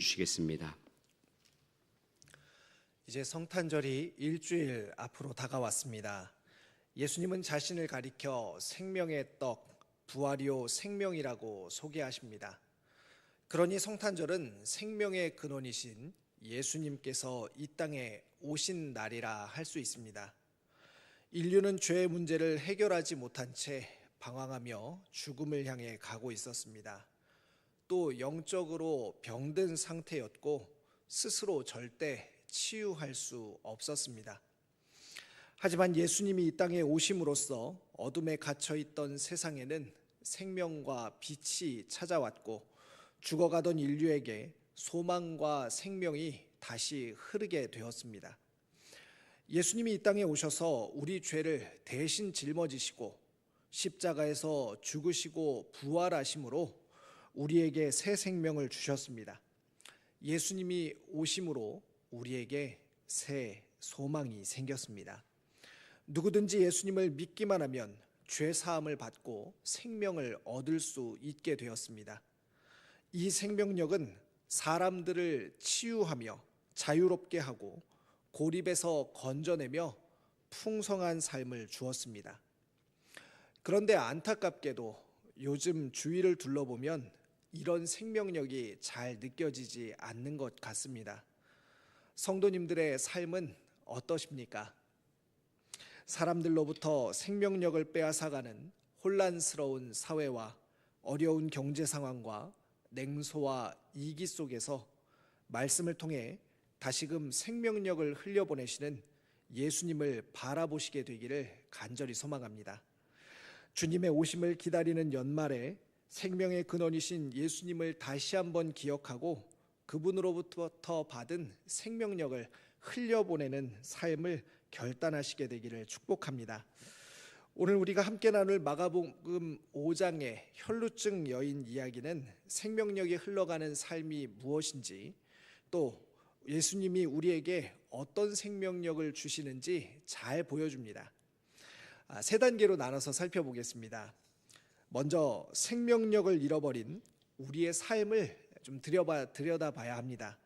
주시겠습니다. 이제 성탄절이 일주일 앞으로 다가왔습니다. 예수님은 자신을 가리켜 생명의 떡, 부활이요 생명이라고 소개하십니다. 그러니 성탄절은 생명의 근원이신 예수님께서 이 땅에 오신 날이라 할 수 있습니다. 인류는 죄의 문제를 해결하지 못한 채 방황하며 죽음을 향해 가고 있었습니다. 또 영적으로 병든 상태였고 스스로 절대 치유할 수 없었습니다. 하지만 예수님이 이 땅에 오심으로써 어둠에 갇혀있던 세상에는 생명과 빛이 찾아왔고 죽어가던 인류에게 소망과 생명이 다시 흐르게 되었습니다. 예수님이 이 땅에 오셔서 우리 죄를 대신 짊어지시고 십자가에서 죽으시고 부활하심으로 우리에게 새 생명을 주셨습니다. 예수님이 오심으로 우리에게 새 소망이 생겼습니다. 누구든지 예수님을 믿기만 하면 죄 사함을 받고 생명을 얻을 수 있게 되었습니다. 이 생명력은 사람들을 치유하며 자유롭게 하고 고립에서 건져내며 풍성한 삶을 주었습니다. 그런데 안타깝게도 요즘 주위를 둘러보면 이런 생명력이 잘 느껴지지 않는 것 같습니다. 성도님들의 삶은 어떠십니까? 사람들로부터 생명력을 빼앗아가는 혼란스러운 사회와 어려운 경제 상황과 냉소와 이기 속에서 말씀을 통해 다시금 생명력을 흘려보내시는 예수님을 바라보시게 되기를 간절히 소망합니다. 주님의 오심을 기다리는 연말에 생명의 근원이신 예수님을 다시 한번 기억하고 그분으로부터 받은 생명력을 흘려보내는 삶을 결단하시게 되기를 축복합니다. 오늘 우리가 함께 나눌 마가복음 5장의 혈루증 여인 이야기는 생명력이 흘러가는 삶이 무엇인지, 또 예수님이 우리에게 어떤 생명력을 주시는지 잘 보여줍니다. 세 단계로 나눠서 살펴보겠습니다. 먼저 생명력을 잃어버린 우리의 삶을 좀 들여다봐야 합니다.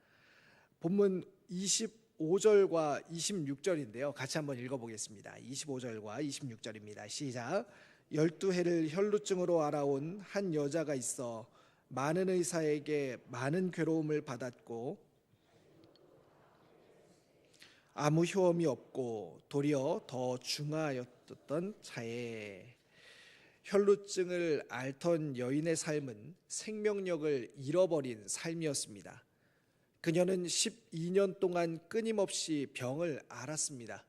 본문 25절과 26절인데요. 같이 한번 읽어보겠습니다. 25절과 26절입니다. 시작. 12해를 혈루증으로 알아온 한 여자가 있어 많은 의사에게 많은 괴로움을 받았고 아무 효험이 없고 도리어 더 중하였던 자에. 혈루증을 앓던 여인의 삶은 생명력을 잃어버린 삶이었습니다. 그녀는 12년 동안 끊임없이 병을 앓았습니다.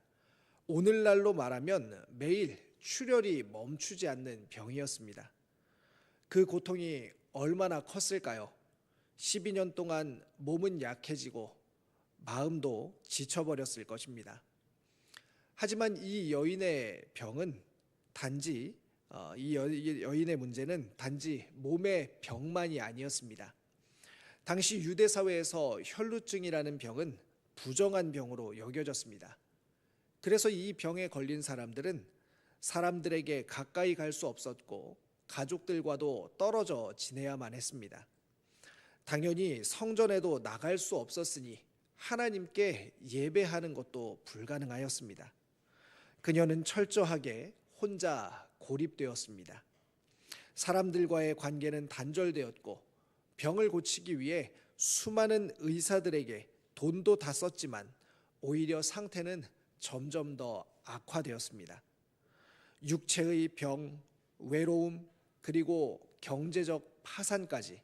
오늘날로 말하면 매일 출혈이 멈추지 않는 병이었습니다. 그 고통이 얼마나 컸을까요? 12년 동안 몸은 약해지고 마음도 지쳐버렸을 것입니다. 하지만 이 여인의 병은 단지 이 여인의 문제는 단지 몸의 병만이 아니었습니다. 당시 유대 사회에서 혈루증이라는 병은 부정한 병으로 여겨졌습니다. 그래서 이 병에 걸린 사람들은 사람들에게 가까이 갈 수 없었고 가족들과도 떨어져 지내야만 했습니다. 당연히 성전에도 나갈 수 없었으니 하나님께 예배하는 것도 불가능하였습니다. 그녀는 철저하게 혼자 고립되었습니다. 사람들과의 관계는 단절되었고 병을 고치기 위해 수많은 의사들에게 돈도 다 썼지만 오히려 상태는 점점 더 악화되었습니다. 육체의 병, 외로움, 그리고 경제적 파산까지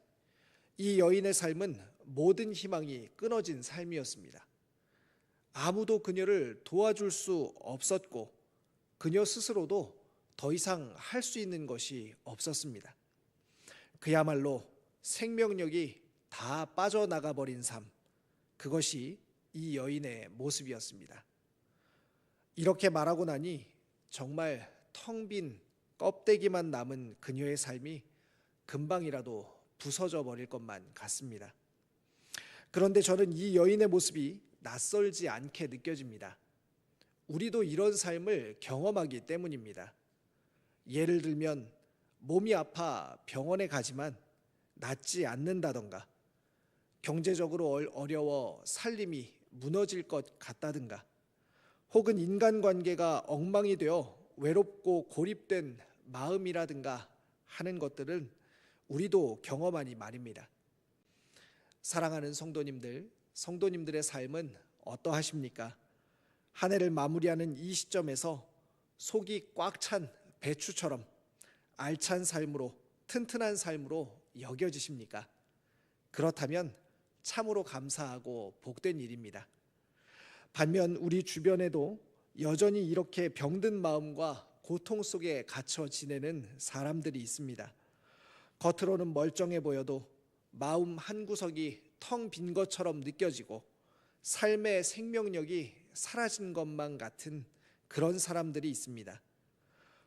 이 여인의 삶은 모든 희망이 끊어진 삶이었습니다. 아무도 그녀를 도와줄 수 없었고 그녀 스스로도 더 이상 할 수 있는 것이 없었습니다. 그야말로 생명력이 다 빠져나가 버린 삶, 그것이 이 여인의 모습이었습니다. 이렇게 말하고 나니 정말 텅 빈 껍데기만 남은 그녀의 삶이 금방이라도 부서져 버릴 것만 같습니다. 그런데 저는 이 여인의 모습이 낯설지 않게 느껴집니다. 우리도 이런 삶을 경험하기 때문입니다. 예를 들면 몸이 아파 병원에 가지만 낫지 않는다던가, 경제적으로 어려워 살림이 무너질 것 같다든가, 혹은 인간관계가 엉망이 되어 외롭고 고립된 마음이라든가 하는 것들은 우리도 경험하니 말입니다. 사랑하는 성도님들, 성도님들의 삶은 어떠하십니까? 한 해를 마무리하는 이 시점에서 속이 꽉 찬 배추처럼 알찬 삶으로, 튼튼한 삶으로 여겨지십니까? 그렇다면 참으로 감사하고 복된 일입니다. 반면 우리 주변에도 여전히 이렇게 병든 마음과 고통 속에 갇혀 지내는 사람들이 있습니다. 겉으로는 멀쩡해 보여도 마음 한구석이 텅 빈 것처럼 느껴지고 삶의 생명력이 사라진 것만 같은 그런 사람들이 있습니다.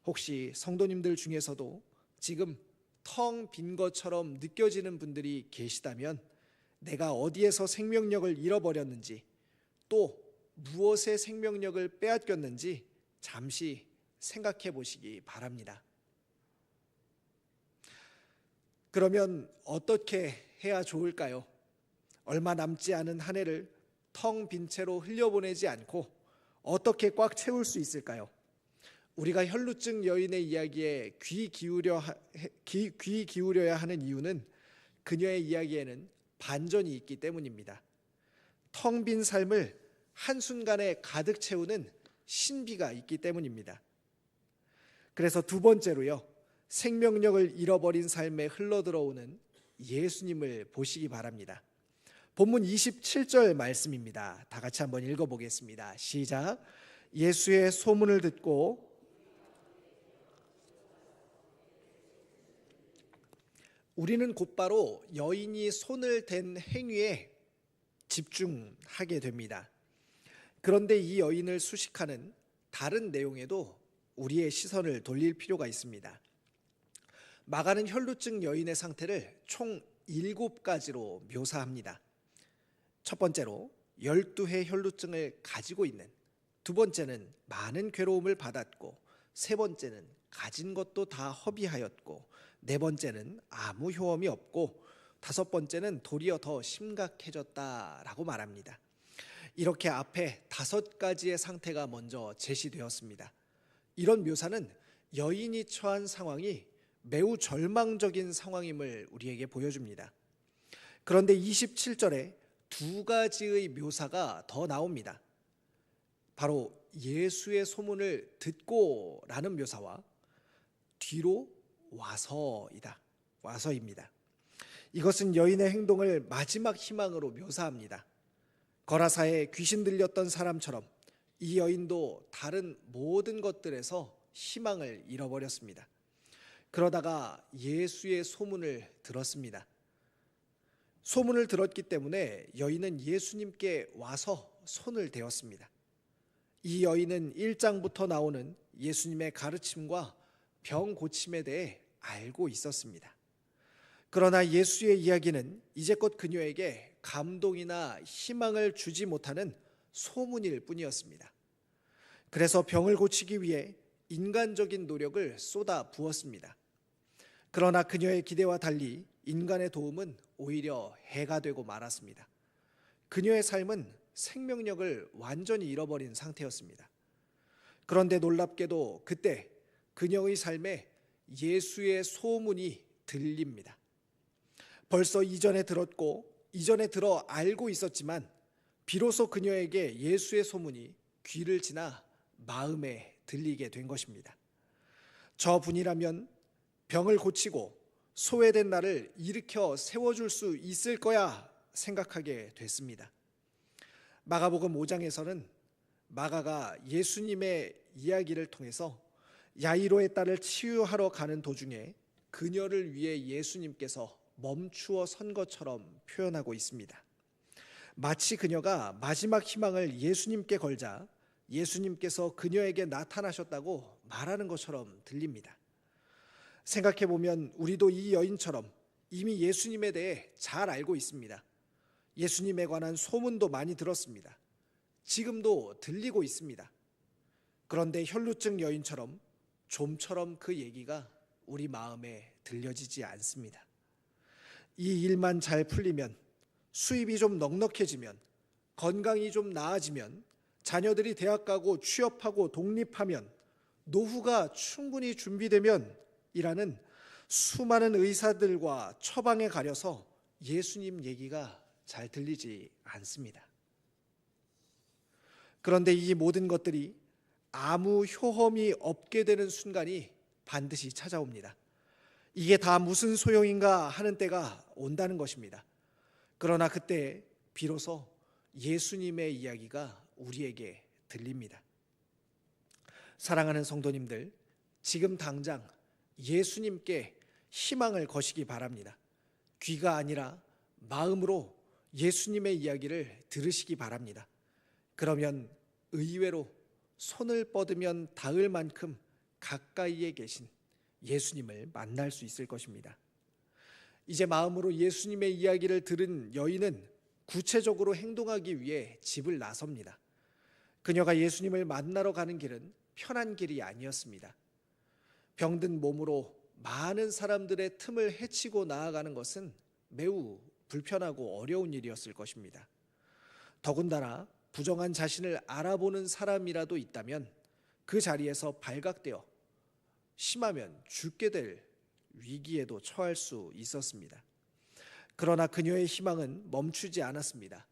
혹시 성도님들 중에서도 지금 텅 빈 것처럼 느껴지는 분들이 계시다면 내가 어디에서 생명력을 잃어버렸는지, 또 무엇의 생명력을 빼앗겼는지 잠시 생각해 보시기 바랍니다. 그러면 어떻게 해야 좋을까요? 얼마 남지 않은 한 해를 텅 빈 채로 흘려보내지 않고 어떻게 꽉 채울 수 있을까요? 우리가 혈루증 여인의 이야기에 귀 기울여야 하는 이유는 그녀의 이야기에는 반전이 있기 때문입니다. 텅 빈 삶을 한순간에 가득 채우는 신비가 있기 때문입니다. 그래서 두 번째로요, 생명력을 잃어버린 삶에 흘러들어오는 예수님을 보시기 바랍니다. 본문 27절 말씀입니다. 다 같이 한번 읽어보겠습니다. 시작. 예수의 소문을 듣고 우리는 곧바로 여인이 손을 댄 행위에 집중하게 됩니다. 그런데 이 여인을 수식하는 다른 내용에도 우리의 시선을 돌릴 필요가 있습니다. 마가는 혈루증 여인의 상태를 총 7가지로 묘사합니다. 첫 번째로 12회 혈루증을 가지고 있는, 두 번째는 많은 괴로움을 받았고, 세 번째는 가진 것도 다 허비하였고, 네 번째는 아무 효험이 없고, 다섯 번째는 도리어 더 심각해졌다라고 말합니다. 이렇게 앞에 5가지의 상태가 먼저 제시되었습니다. 이런 묘사는 여인이 처한 상황이 매우 절망적인 상황임을 우리에게 보여줍니다. 그런데 27절에 2가지의 묘사가 더 나옵니다. 바로 예수의 소문을 듣고 라는 묘사와 뒤로 와서입니다. 이것은 여인의 행동을 마지막 희망으로 묘사합니다. 거라사에 귀신 들렸던 사람처럼 이 여인도 다른 모든 것들에서 희망을 잃어버렸습니다. 그러다가 예수의 소문을 들었습니다. 소문을 들었기 때문에 여인은 예수님께 와서 손을 대었습니다. 이 여인은 1장부터 나오는 예수님의 가르침과 병 고침에 대해 알고 있었습니다. 그러나 예수의 이야기는 이제껏 그녀에게 감동이나 희망을 주지 못하는 소문일 뿐이었습니다. 그래서 병을 고치기 위해 인간적인 노력을 쏟아 부었습니다. 그러나 그녀의 기대와 달리 인간의 도움은 오히려 해가 되고 말았습니다. 그녀의 삶은 생명력을 완전히 잃어버린 상태였습니다. 그런데 놀랍게도 그때 그녀의 삶에 예수의 소문이 들립니다. 벌써 이전에 들었고 이전에 들어 알고 있었지만 비로소 그녀에게 예수의 소문이 귀를 지나 마음에 들리게 된 것입니다. 저분이라면 병을 고치고 소외된 나를 일으켜 세워줄 수 있을 거야 생각하게 됐습니다. 마가복음 5장에서는 마가가 예수님의 이야기를 통해서 야이로의 딸을 치유하러 가는 도중에 그녀를 위해 예수님께서 멈추어 선 것처럼 표현하고 있습니다. 마치 그녀가 마지막 희망을 예수님께 걸자 예수님께서 그녀에게 나타나셨다고 말하는 것처럼 들립니다. 생각해보면 우리도 이 여인처럼 이미 예수님에 대해 잘 알고 있습니다. 예수님에 관한 소문도 많이 들었습니다. 지금도 들리고 있습니다. 그런데 혈루증 여인처럼 좀처럼 그 얘기가 우리 마음에 들려지지 않습니다. 이 일만 잘 풀리면, 수입이 좀 넉넉해지면, 건강이 좀 나아지면, 자녀들이 대학 가고 취업하고 독립하면, 노후가 충분히 준비되면 이라는 수많은 의사들과 처방에 가려서 예수님 얘기가 잘 들리지 않습니다. 그런데 이 모든 것들이 아무 효험이 없게 되는 순간이 반드시 찾아옵니다. 이게 다 무슨 소용인가 하는 때가 온다는 것입니다. 그러나 그때 비로소 예수님의 이야기가 우리에게 들립니다. 사랑하는 성도님들, 지금 당장 예수님께 희망을 거시기 바랍니다. 귀가 아니라 마음으로 예수님의 이야기를 들으시기 바랍니다. 그러면 의외로 손을 뻗으면 닿을 만큼 가까이에 계신 예수님을 만날 수 있을 것입니다. 이제 마음으로 예수님의 이야기를 들은 여인은 구체적으로 행동하기 위해 집을 나섭니다. 그녀가 예수님을 만나러 가는 길은 편한 길이 아니었습니다. 병든 몸으로 많은 사람들의 틈을 헤치고 나아가는 것은 매우 불편하고 어려운 일이었을 것입니다. 더군다나 부정한 자신을 알아보는 사람이라도 있다면 그 자리에서 발각되어 심하면 죽게 될 위기에도 처할 수 있었습니다. 그러나 그녀의 희망은 멈추지 않았습니다.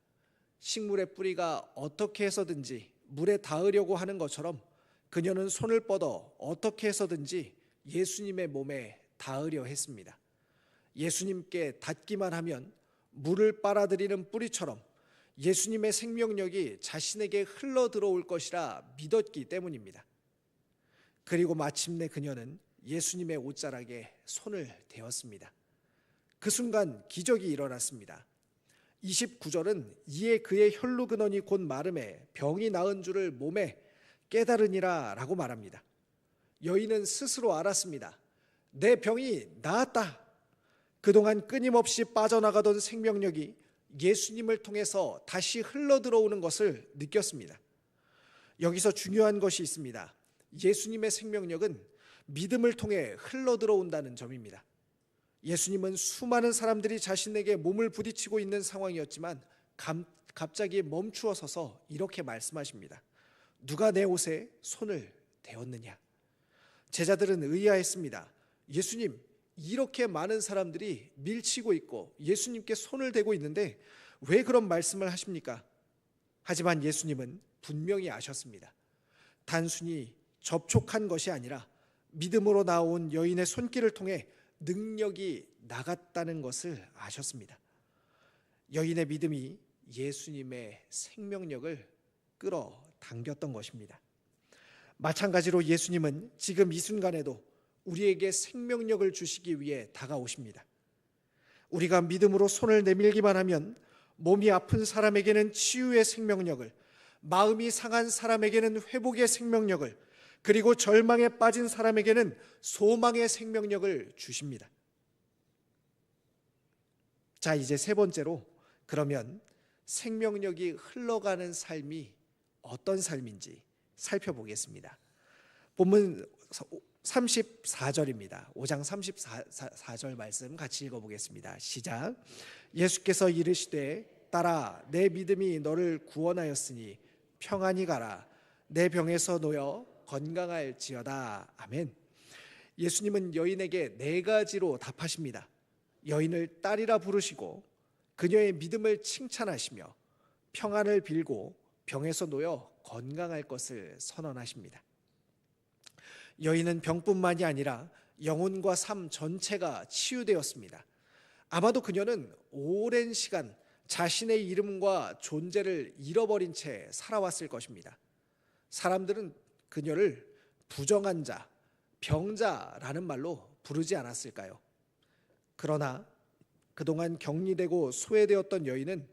식물의 뿌리가 어떻게 해서든지 물에 닿으려고 하는 것처럼 그녀는 손을 뻗어 어떻게 해서든지 예수님의 몸에 닿으려 했습니다. 예수님께 닿기만 하면 물을 빨아들이는 뿌리처럼 예수님의 생명력이 자신에게 흘러 들어올 것이라 믿었기 때문입니다. 그리고 마침내 그녀는 예수님의 옷자락에 손을 대었습니다. 그 순간 기적이 일어났습니다. 29절은 이에 그의 혈루 근원이 곧 마름에 병이 나은 줄을 몸에 깨달으니라 라고 말합니다. 여인은 스스로 알았습니다. 내 병이 나았다. 그동안 끊임없이 빠져나가던 생명력이 예수님을 통해서 다시 흘러 들어오는 것을 느꼈습니다. 여기서 중요한 것이 있습니다. 예수님의 생명력은 믿음을 통해 흘러 들어온다는 점입니다. 예수님은 수많은 사람들이 자신에게 몸을 부딪히고 있는 상황이었지만 갑자기 멈추어 서서 이렇게 말씀하십니다. 누가 내 옷에 손을 대었느냐? 제자들은 의아했습니다. 예수님, 이렇게 많은 사람들이 밀치고 있고 예수님께 손을 대고 있는데 왜 그런 말씀을 하십니까? 하지만 예수님은 분명히 아셨습니다. 단순히 접촉한 것이 아니라 믿음으로 나온 여인의 손길을 통해 능력이 나갔다는 것을 아셨습니다. 여인의 믿음이 예수님의 생명력을 끌어당겼던 것입니다. 마찬가지로 예수님은 지금 이 순간에도 우리에게 생명력을 주시기 위해 다가오십니다. 우리가 믿음으로 손을 내밀기만 하면 몸이 아픈 사람에게는 치유의 생명력을, 마음이 상한 사람에게는 회복의 생명력을, 그리고 절망에 빠진 사람에게는 소망의 생명력을 주십니다. 자, 이제 세 번째로 그러면 생명력이 흘러가는 삶이 어떤 삶인지 살펴보겠습니다. 본문 34절입니다. 5장 34절 말씀 같이 읽어보겠습니다. 시작. 예수께서 이르시되 딸아 내 믿음이 너를 구원하였으니 평안히 가라. 내 병에서 놓여 건강할지어다. 아멘. 예수님은 여인에게 네 가지로 답하십니다. 여인을 딸이라 부르시고 그녀의 믿음을 칭찬하시며 평안을 빌고 병에서 놓여 건강할 것을 선언하십니다. 여인은 병뿐만이 아니라 영혼과 삶 전체가 치유되었습니다. 아마도 그녀는 오랜 시간 자신의 이름과 존재를 잃어버린 채 살아왔을 것입니다. 사람들은 그녀를 부정한 자, 병자라는 말로 부르지 않았을까요? 그러나 그동안 격리되고 소외되었던 여인은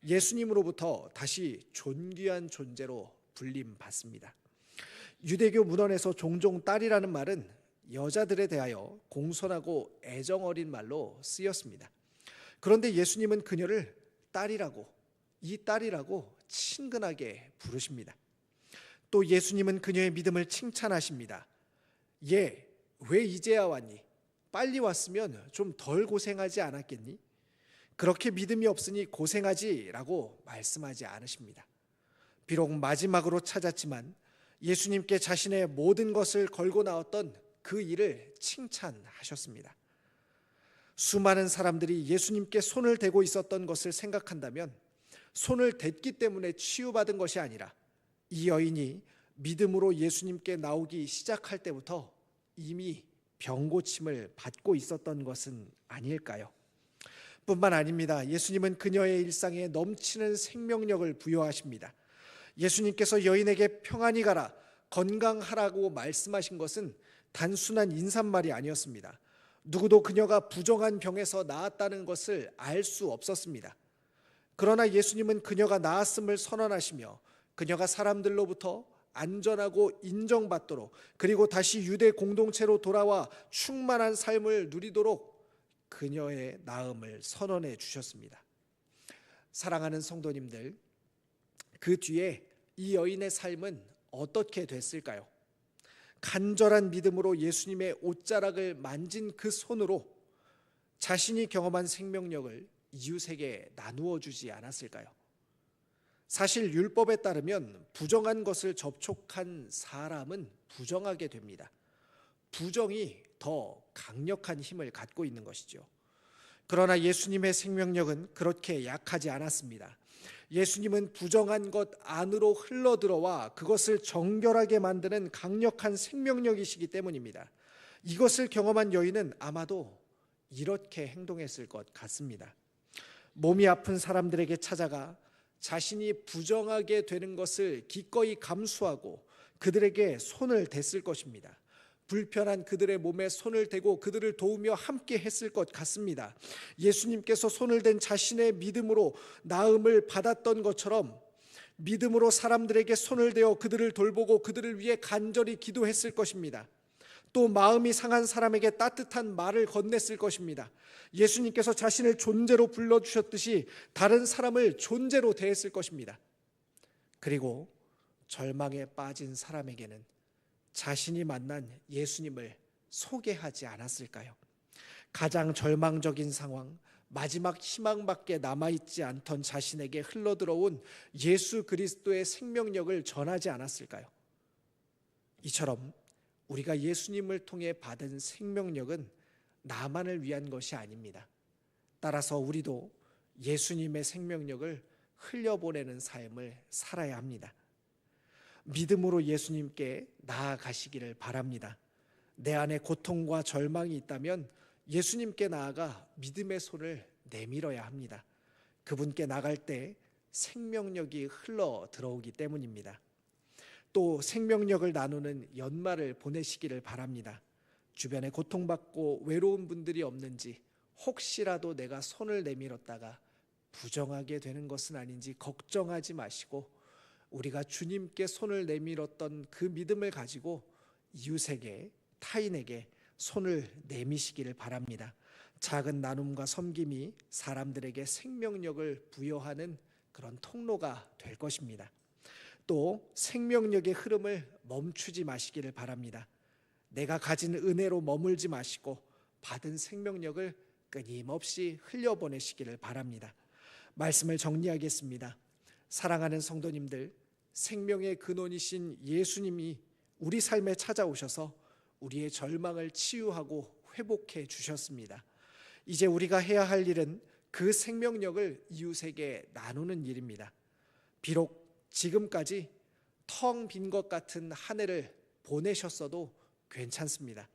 예수님으로부터 다시 존귀한 존재로 불림받습니다. 유대교 문헌에서 종종 딸이라는 말은 여자들에 대하여 공손하고 애정어린 말로 쓰였습니다. 그런데 예수님은 그녀를 딸이라고, 이 딸이라고 친근하게 부르십니다. 또 예수님은 그녀의 믿음을 칭찬하십니다. 얘, 왜 이제야 왔니? 빨리 왔으면 좀 덜 고생하지 않았겠니? 그렇게 믿음이 없으니 고생하지라고 말씀하지 않으십니다. 비록 마지막으로 찾았지만 예수님께 자신의 모든 것을 걸고 나왔던 그 일을 칭찬하셨습니다. 수많은 사람들이 예수님께 손을 대고 있었던 것을 생각한다면 손을 댔기 때문에 치유받은 것이 아니라 이 여인이 믿음으로 예수님께 나오기 시작할 때부터 이미 병고침을 받고 있었던 것은 아닐까요? 뿐만 아닙니다. 예수님은 그녀의 일상에 넘치는 생명력을 부여하십니다. 예수님께서 여인에게 평안히 가라, 건강하라고 말씀하신 것은 단순한 인사말이 아니었습니다. 누구도 그녀가 부정한 병에서 나았다는 것을 알 수 없었습니다. 그러나 예수님은 그녀가 나았음을 선언하시며 그녀가 사람들로부터 안전하고 인정받도록, 그리고 다시 유대 공동체로 돌아와 충만한 삶을 누리도록 그녀의 나음을 선언해 주셨습니다. 사랑하는 성도님들, 그 뒤에 이 여인의 삶은 어떻게 됐을까요? 간절한 믿음으로 예수님의 옷자락을 만진 그 손으로 자신이 경험한 생명력을 이웃에게 나누어 주지 않았을까요? 사실 율법에 따르면 부정한 것을 접촉한 사람은 부정하게 됩니다. 부정이 더 강력한 힘을 갖고 있는 것이죠. 그러나 예수님의 생명력은 그렇게 약하지 않았습니다. 예수님은 부정한 것 안으로 흘러들어와 그것을 정결하게 만드는 강력한 생명력이시기 때문입니다. 이것을 경험한 여인은 아마도 이렇게 행동했을 것 같습니다. 몸이 아픈 사람들에게 찾아가 자신이 부정하게 되는 것을 기꺼이 감수하고 그들에게 손을 댔을 것입니다. 불편한 그들의 몸에 손을 대고 그들을 도우며 함께 했을 것 같습니다. 예수님께서 손을 댄 자신의 믿음으로 나음을 받았던 것처럼 믿음으로 사람들에게 손을 대어 그들을 돌보고 그들을 위해 간절히 기도했을 것입니다. 또 마음이 상한 사람에게 따뜻한 말을 건넸을 것입니다. 예수님께서 자신을 존재로 불러주셨듯이 다른 사람을 존재로 대했을 것입니다. 그리고 절망에 빠진 사람에게는 자신이 만난 예수님을 소개하지 않았을까요? 가장 절망적인 상황, 마지막 희망밖에 남아있지 않던 자신에게 흘러들어온 예수 그리스도의 생명력을 전하지 않았을까요? 이처럼 우리가 예수님을 통해 받은 생명력은 나만을 위한 것이 아닙니다. 따라서 우리도 예수님의 생명력을 흘려보내는 삶을 살아야 합니다. 믿음으로 예수님께 나아가시기를 바랍니다. 내 안에 고통과 절망이 있다면 예수님께 나아가 믿음의 손을 내밀어야 합니다. 그분께 나갈 때 생명력이 흘러 들어오기 때문입니다. 또 생명력을 나누는 연말을 보내시기를 바랍니다. 주변에 고통받고 외로운 분들이 없는지, 혹시라도 내가 손을 내밀었다가 부정하게 되는 것은 아닌지 걱정하지 마시고 우리가 주님께 손을 내밀었던 그 믿음을 가지고 이웃에게, 타인에게 손을 내미시기를 바랍니다. 작은 나눔과 섬김이 사람들에게 생명력을 부여하는 그런 통로가 될 것입니다. 또 생명력의 흐름을 멈추지 마시기를 바랍니다. 내가 가진 은혜로 머물지 마시고 받은 생명력을 끊임없이 흘려보내시기를 바랍니다. 말씀을 정리하겠습니다. 사랑하는 성도님들, 생명의 근원이신 예수님이 우리 삶에 찾아오셔서 우리의 절망을 치유하고 회복해 주셨습니다. 이제 우리가 해야 할 일은 그 생명력을 이웃에게 나누는 일입니다. 비록 지금까지 텅 빈 것 같은 한 해를 보내셨어도 괜찮습니다.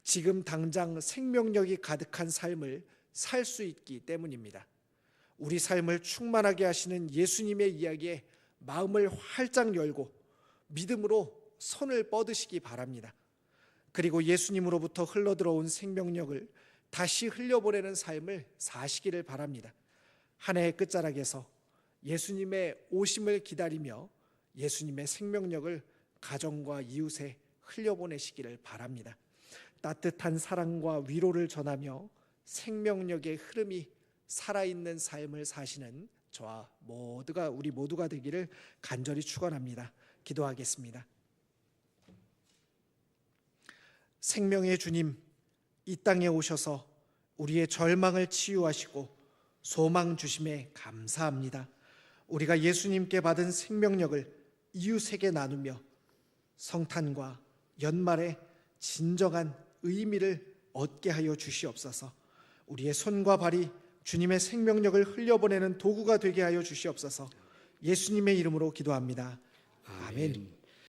지금 당장 생명력이 가득한 삶을 살 수 있기 때문입니다. 우리 삶을 충만하게 하시는 예수님의 이야기에 마음을 활짝 열고 믿음으로 손을 뻗으시기 바랍니다. 그리고 예수님으로부터 흘러들어온 생명력을 다시 흘려보내는 삶을 사시기를 바랍니다. 한 해의 끝자락에서 예수님의 오심을 기다리며 예수님의 생명력을 가정과 이웃에 흘려보내시기를 바랍니다. 따뜻한 사랑과 위로를 전하며 생명력의 흐름이 살아있는 삶을 사시는 저와 우리 모두가 되기를 간절히 축원합니다. 기도하겠습니다. 생명의 주님, 이 땅에 오셔서 우리의 절망을 치유하시고 소망 주심에 감사합니다. 우리가 예수님께 받은 생명력을 이웃에게 나누며 성탄과 연말에 진정한 의미를 얻게 하여 주시옵소서. 우리의 손과 발이 주님의 생명력을 흘려보내는 도구가 되게 하여 주시옵소서. 예수님의 이름으로 기도합니다. 아멘.